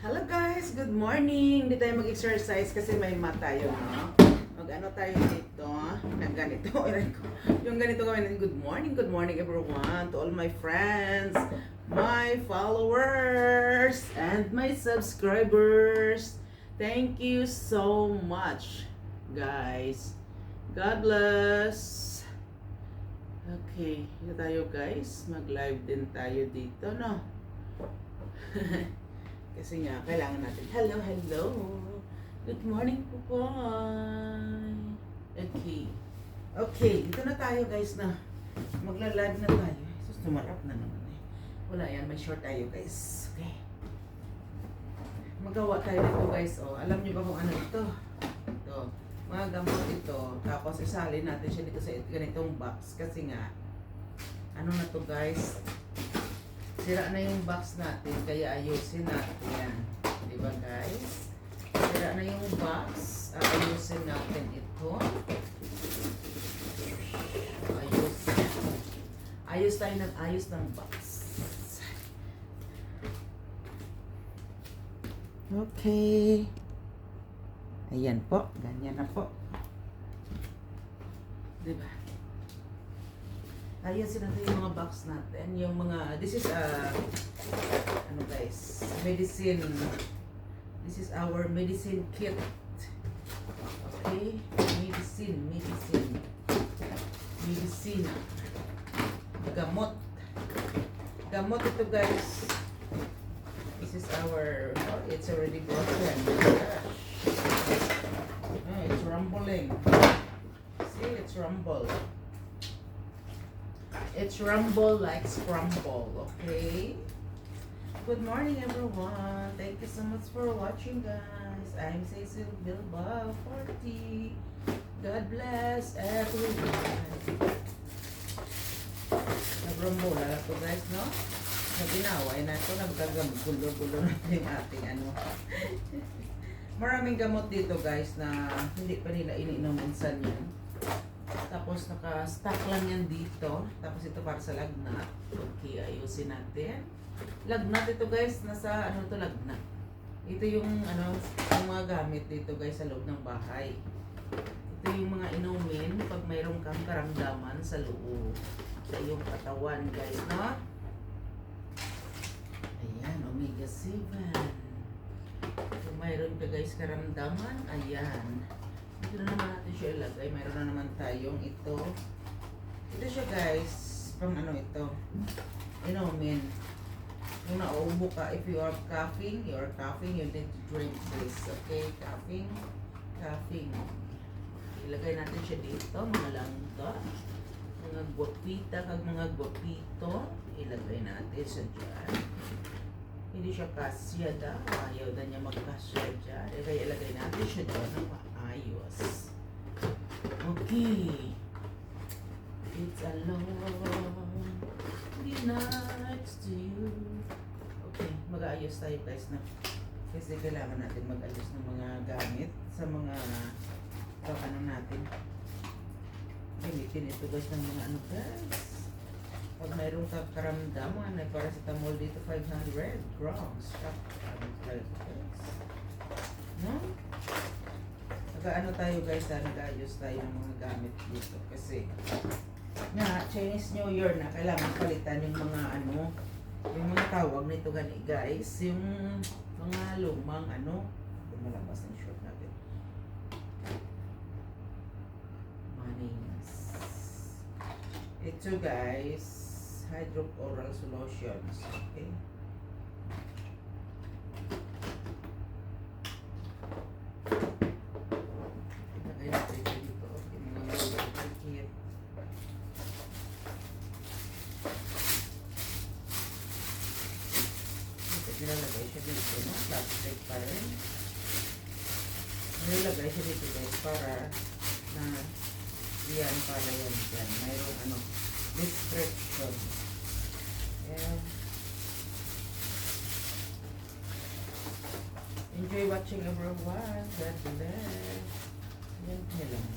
Hello guys, good morning. Hindi tayo mag-exercise kasi may mat tayo, no? Mag-ano tayo dito, ng ganito. Yung ganito gawin natin. Good morning everyone to all my friends, my followers, and my subscribers. Thank you so much, guys. God bless. Okay, ito tayo guys. Mag-live din tayo dito, no? Kasi nga, kailangan natin. Hello, hello. Good morning po po. Okay. Okay, dito na tayo guys na. Magla-live na tayo. Sus, tumarap na naman eh. Wala yan, may short tayo guys. Okay. Magawa tayo nito guys. Oh, alam niyo ba kung ano ito? Ito. Mga gamot ito. Tapos isalin natin siya dito sa ganitong box. Kasi nga, ano na to guys? Sira na yung box natin, kaya ayusin natin yan. Diba guys? Sira na yung box, ayusin natin ito. Ayos tayo ng ayos ng box. Okay. Ayan po, ganyan na po. Diba? Ayusin natin yung mga box natin. Yung mga, this is ano guys, medicine. This is our medicine kit. Okay? Medicine. Gamot. Gamot ito guys. This is our, oh, it's already broken. Oh, it's rumbling. See, it's rumble. It's rumble like scramble, okay? Good morning everyone. Thank you so much for watching guys. I'm Cecil Bilbao 40. God bless everyone. Nag-rumble na to guys, no? Nag-inaway na ito. Nagkagagulo-gulo na yung ating ano. Maraming gamot dito guys na hindi pa nila iniinom minsan yan. Tapos naka-stack lang yan dito. Tapos ito para sa lagnat. Okay, ayusin natin. Lagnat ito guys, nasa ano to lagnat. Ito yung ano, yung mga gamit dito guys sa loob ng bahay. Ito yung mga inumin pag mayroon kang karamdaman sa loob. Sa iyong katawan guys, no? Ayan, omega 7. Kung mayroon ka guys karamdaman, ayan. Ito na naman natin siya ilagay. Mayroon na naman tayong ito. Ito siya guys. Pang ano ito. Inumin. Kung nauubo ka, if you are coughing, you need to drink this. Okay? Coughing. Ilagay natin siya dito. Mga langga. Mga guapita. Kag mga guapito. Ilagay natin siya dyan. Hindi siya kasya daw. Ayaw na niya magkasya dyan. Kaya ilagay natin siya dyan. Ayos. Okay. It's a long night to you. Okay, mag-aayos tayo guys na. Kasi kailangan natin mag-ayos ng mga gamit sa mga ano natin. Gamitin ito guys ng mga ano guys. Pag mayroong karamdaman, ay paracetamol dito 500 grams. No? Nag-ano tayo guys, nag-ayos tayo ng mga gamit dito kasi na Chinese New Year na kailangan palitan yung mga ano, yung mga tawag nito gani guys, yung mga lumang ano, malabas ng short natin. Manings. Ito guys, hydrocoral solutions. Okay. Nilalagay siya dito, no? Plastic pa rin. Nilalagay siya dito guys para na yan para yan dyan. Mayroong ano, description. Yeah. Enjoy watching everyone. God bless. Yan lang.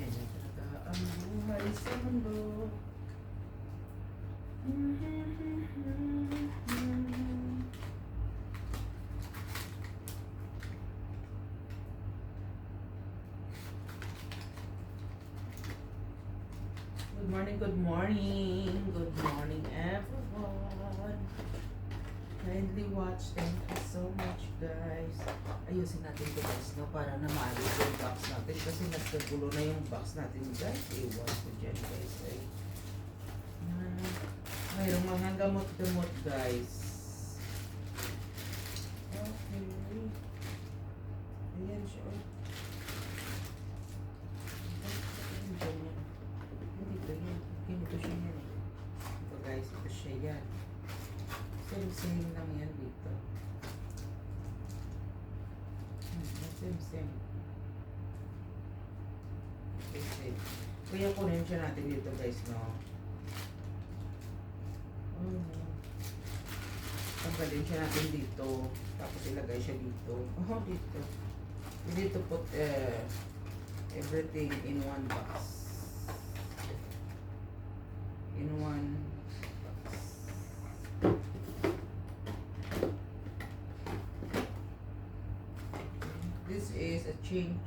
Yan yung talaga ang buhay sa mundo. and good morning. Good morning, everyone. Kindly watch. Thank you so much, guys. Ayusin natin ito, guys, no? Para na maayos yung box natin. Kasi nagkagulo na yung box natin, guys. Iwan ko dyan, guys. Ay. Mayroong mga gamot-gamot, guys. Okay. Ayan siya, oh. Ganito siya yan, eh. Ito, guys. Ito siya yan. Same lang yan dito. Same. Same. Kaya kunin siya natin dito, guys, no? Tanggalin siya natin dito. Tapos ilagay siya dito. Oh, dito. We need to put everything in one box. In one box. This is a change.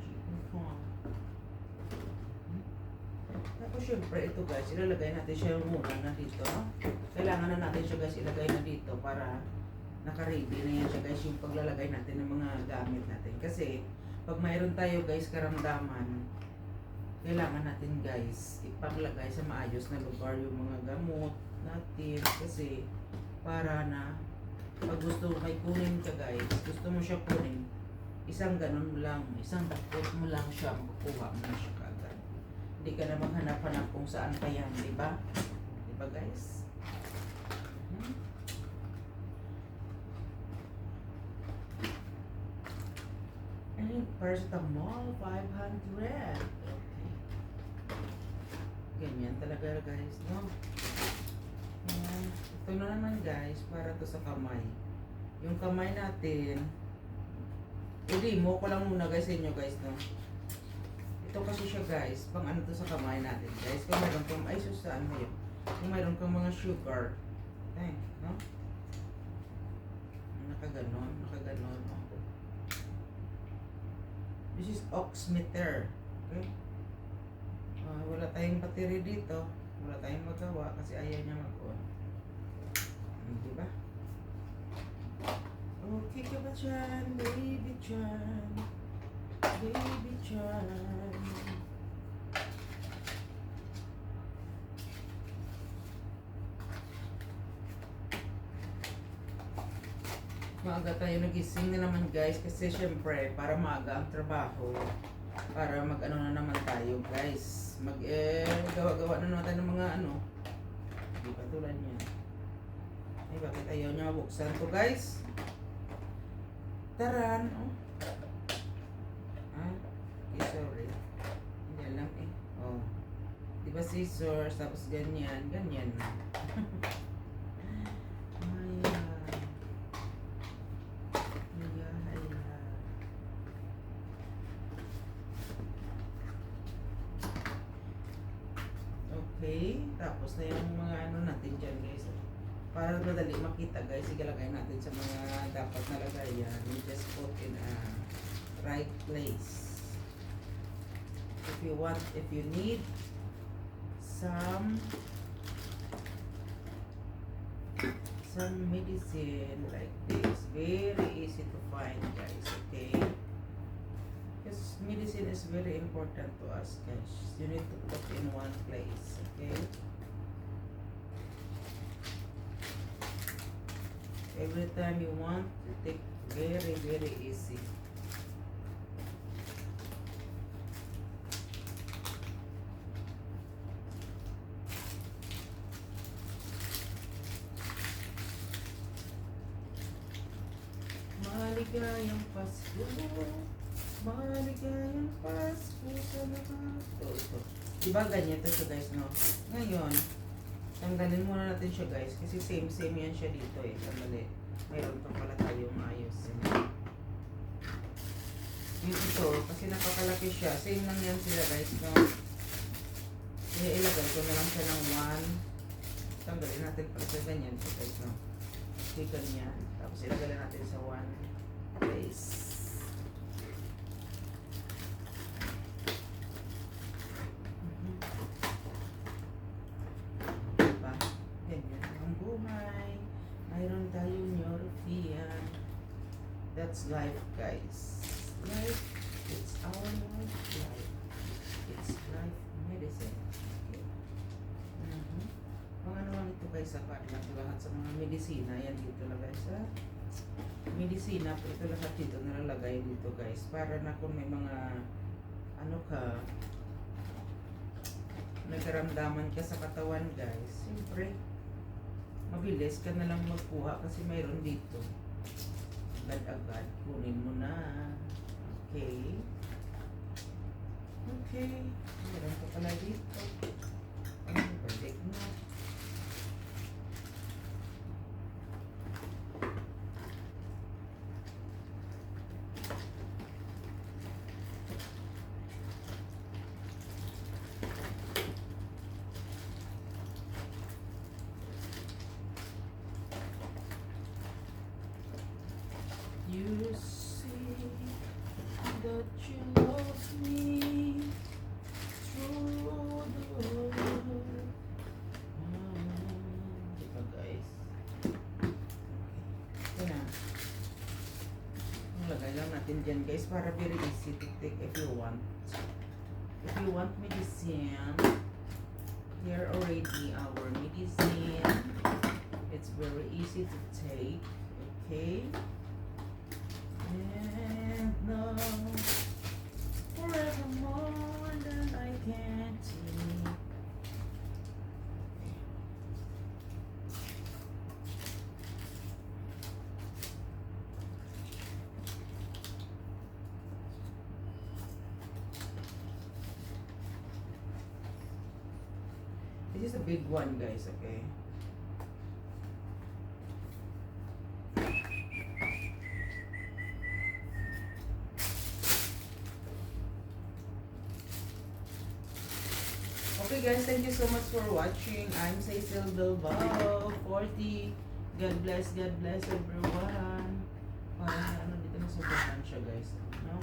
Tapos syempre ito, guys, ilalagay natin siya muna na dito. Kailangan na natin siya, guys, ilagay na dito para naka-ready na yan siya, guys, yung paglalagay natin ng mga gamit natin. Kasi pag mayroon tayo, guys, karamdaman, kailangan natin, guys, ipaglagay sa maayos na lugar yung mga gamot natin. Kasi para na pag gusto may kunin ka, guys, gusto mo siya kunin, isang ganun lang, isang dakot mo lang siya, makukuha mo na siya kagad. Hindi ka na maghanap-hanap kung saan pa yan, di ba? Di ba, guys? And paracetamol, 500. Okay. Ganyan talaga, guys, no? Ayan. Ito na naman, guys, para to sa kamay. Yung kamay natin, i-demo ko lang muna, guys, sa inyo, guys, no? Ito kasi siya, guys, pang ano to sa kamay natin, guys. Kung mayroon kang, ay susaan mo yun. Kung mayroon kang mga sugar, ay, no? Nakaganon, no? This is oximeter, okay? Wala tayong battery dito, wala tayong magawa kasi ayaw niya mag-on. Diba? Okay ka ba dyan, baby dyan? Baby dyan. Maaga tayo nagising na naman, guys, kasi syempre para maaga ang trabaho, para mag-ano na naman tayo, guys, gawa-gawa na naman tayo ng mga ano, di ba tulad niya. Ay, bakit ayaw niya mabuksan to, guys? Taran, oh. Okay, sorry, hindi alam eh. Oh, di ba scissors, tapos ganyan na. Okay, tapos na yung mga ano natin dyan, guys. Para madali makita, guys, igalagay natin sa mga dapat na lagayan. We just put in a right place. If you need some medicine like this, very easy to find, guys, okay? Because medicine is very important to us, guys. You need to put in one place, okay? Every time you want to take very, very easy. Maligayang Pasko. Maligayang Pasko sa lahat. Ito. Diba ganyan ito siya, guys, no? Ngayon, tanggalin muna natin siya, guys, kasi same yan siya dito eh. Tanggalin. Mayroon pa pala tayong maayos. Yung ito, kasi napakalaki siya. Same lang yan sila, guys, no? Kaya ilagay ko na lang siya ng 1. Tanggalin natin pala sa ganyan siya, guys, no? Okay, ganyan. Tapos ilagay natin sa 1 place. Iron tayo, Neurofian. That's life, guys. Life, it's our life. It's life medicine. Okay. Mga ano lang ito guys sa parlang lahat sa mga medisina. Yan dito lang guys sa medisina. Ito lahat dito nalalagay dito guys. Para na kung may mga ano ka, nagkaramdaman ka sa katawan guys. Siyempre, mabilis ka na lang magkuha kasi mayroon dito. Agad-agad, kunin mo na. Okay. Okay. Meron pa pala dito. Balik na. You see that you love me through the world. Diba guys? Ito na. Lagay lang natin dyan guys para very easy to take if you want. If you want medicine, here already our medicine. It's very easy to take. Okay? And now, forevermore than I can see. This is a big one, guys, okay? Okay guys, thank you so much for watching. I'm Cecil Bilbao, 40. God bless everyone. Parang ano dito na sobrang siya guys. No?